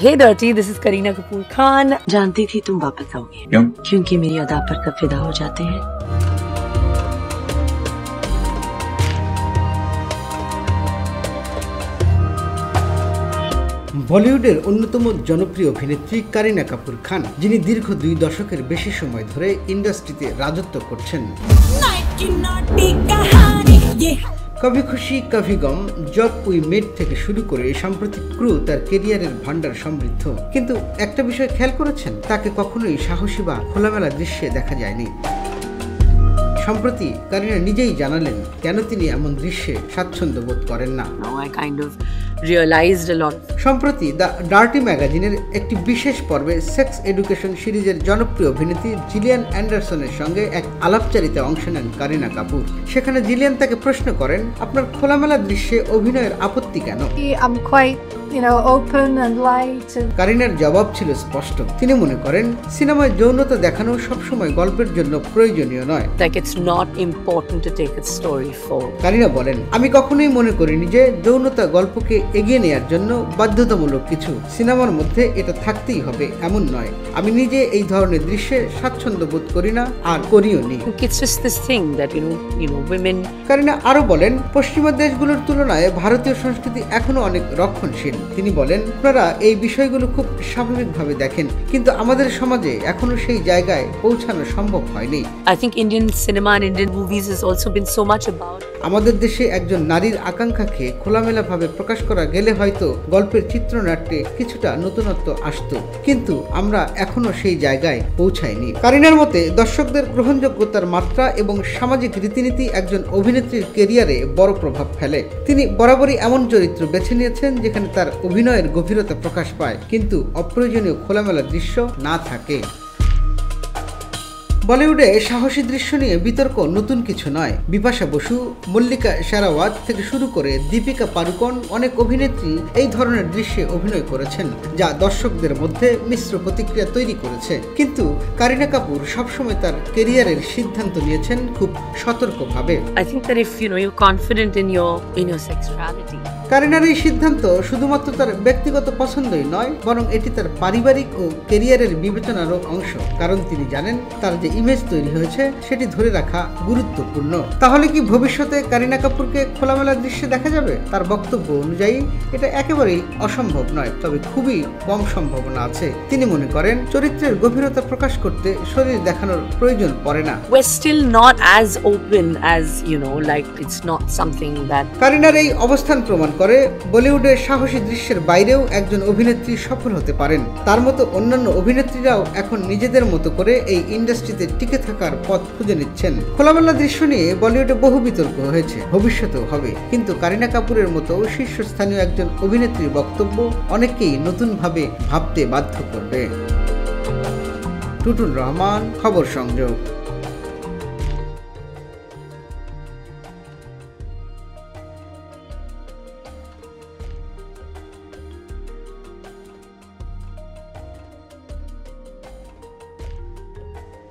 Hey Dirty, this is Kareena Kapoor Khan. जानती थी तुम वापस आओगे। क्यों? क्योंकि मेरी अदा पर कब फिदा हो जाते हैं। বলিউডের অন্যতম জনপ্রিয় অভিনেত্রী কারিনা কাপুর খান, যিনি দীর্ঘ 2 দশকের বেশি সময় ধরে ইন্ডাস্ট্রিতে রাজত্ব করছেন। কভি খুশি কভি গম, জব উই মেট থেকে শুরু করে সাম্প্রতিক ক্রু তার কেরিয়ারের ভান্ডার সমৃদ্ধ। কিন্তু একটা বিষয় খেয়াল করেছেন, তাকে কখনোই সাহসী বা খোলামেলা দৃশ্যে দেখা যায়নি। সম্প্রতি কারিনা নিজেই জানালেন কেন তিনি এমন দৃশ্যে স্বাচ্ছন্দ্য বোধ করেন না। সম্প্রতি দ্য ডার্টি ম্যাগাজিনের একটি বিশেষ পর্বে সেক্স এডুকেশন সিরিজের জনপ্রিয় অভিনেত্রী জিলিয়ান অ্যান্ডারসনের সঙ্গে এক আলাপচারিতায় অংশ নেন কারিনা কাপুর। সেখানে জিলিয়ান তাকে প্রশ্ন করেন, আপনার খোলামেলা দৃশ্যে অভিনয়ের আপত্তি কেন? কারিনার জবাব ছিল স্পষ্ট। তিনি মনে করেন সিনেমায় যৌনতা দেখানো সবসময় গল্পের জন্য প্রয়োজনীয় নয়। কারিনা বলেন, আমি কখনোই মনে করিনি যে যৌনতা গল্পকে এগিয়ে নেওয়ার জন্য বাধ্যতামূলক কিছু। সিনেমার মধ্যে এটা থাকতেই হবে এমন নয়। আমি নিজে এই ধরনের দৃশ্যে স্বাচ্ছন্দ্য বোধ করি না, আর করিও নি। কারিনা আরো বলেন, পশ্চিমা দেশগুলোর তুলনায় ভারতীয় সংস্কৃতি এখনো অনেক রক্ষণশীল। তিনি বলেন, আপনারা এই বিষয়গুলো খুব স্বাভাবিকভাবে দেখেন, কিন্তু আমাদের সমাজে এখনো সেই জায়গায় পৌঁছানো সম্ভব হয়নি। আমাদের দেশে একজন নারীর আকাঙ্ক্ষাকে খোলামেলাভাবে প্রকাশ করা গেলে হয়তো গল্পের চিত্রনাট্যে কিছুটা নতুনত্ব আসতো, কিন্তু আমরা এখনো সেই জায়গায় পৌঁছাইনি। কারিনার মতে দর্শকদের গ্রহণযোগ্যতার মাত্রা এবং সামাজিক রীতিনীতি একজন অভিনেত্রীর কেরিয়ারে বড় প্রভাব ফেলে। তিনি বরাবরই এমন চরিত্র বেছে নিয়েছেন যেখানে তার অভিনয়ের গভীরতা প্রকাশ পায়, কিন্তু অপ্রয়োজনীয় খোলামেলা দৃশ্য না থাকে। বলিউডে সাহসী দৃশ্য নিয়ে বিতর্ক নতুন কিছু নয়। বিপাশা বসু, মল্লিকা শেরাওয়াত থেকে শুরু করে দীপিকা পাড়ুকোন, অনেক অভিনেত্রী এই ধরনের দৃশ্যে অভিনয় করেছেন, যা দর্শকদের মধ্যে মিশ্র প্রতিক্রিয়া তৈরি করেছে। কিন্তু কারিনা কাপুর সবসময় তার কেরিয়ারের সিদ্ধান্ত নিয়েছেন খুব সতর্কভাবে। কারিনার এই সিদ্ধান্ত শুধুমাত্র তার ব্যক্তিগত পছন্দই নয়, বরং এটি তার পারিবারিক ও কেরিয়ারের বিবেচনারও অংশ। কারণ তিনি জানেন তার যে ইমেজ তৈরি হয়েছে সেটি ধরে রাখা গুরুত্বপূর্ণ। তাহলে কি ভবিষ্যতে কারিনা কাপুরকে খোলামেলা দৃশ্যে দেখা যাবে? তার বক্তব্য অনুযায়ী এটা একেবারেই অসম্ভব নয়, তবে খুবই কম সম্ভাবনা আছে। তিনি মনে করেন চরিত্রের গভীরতা প্রকাশ করতে শরীর দেখানোর প্রয়োজন পড়ে না। কারিনার এই অবস্থান প্রমাণ করে বলিউডের সাহসী দৃশ্যের বাইরেও একজন অভিনেত্রী সফল হতে পারেন। তার মতো অন্যান্য অভিনেত্রীরাও এখন নিজেদের মতো করে এই ইন্ডাস্ট্রিতে টিকে থাকার পথ খুঁজে নিচ্ছেন। খোলামেলা দৃশ্য নিয়ে বলিউডে বহু বিতর্ক হয়েছে, ভবিষ্যতেও হবে, কিন্তু কারিনা কাপুরের মতো শীর্ষস্থানীয় একজন অভিনেত্রীর বক্তব্য অনেককেই নতুনভাবে ভাবতে বাধ্য করবে। টুটুল রহমান, খবর সংযোগ।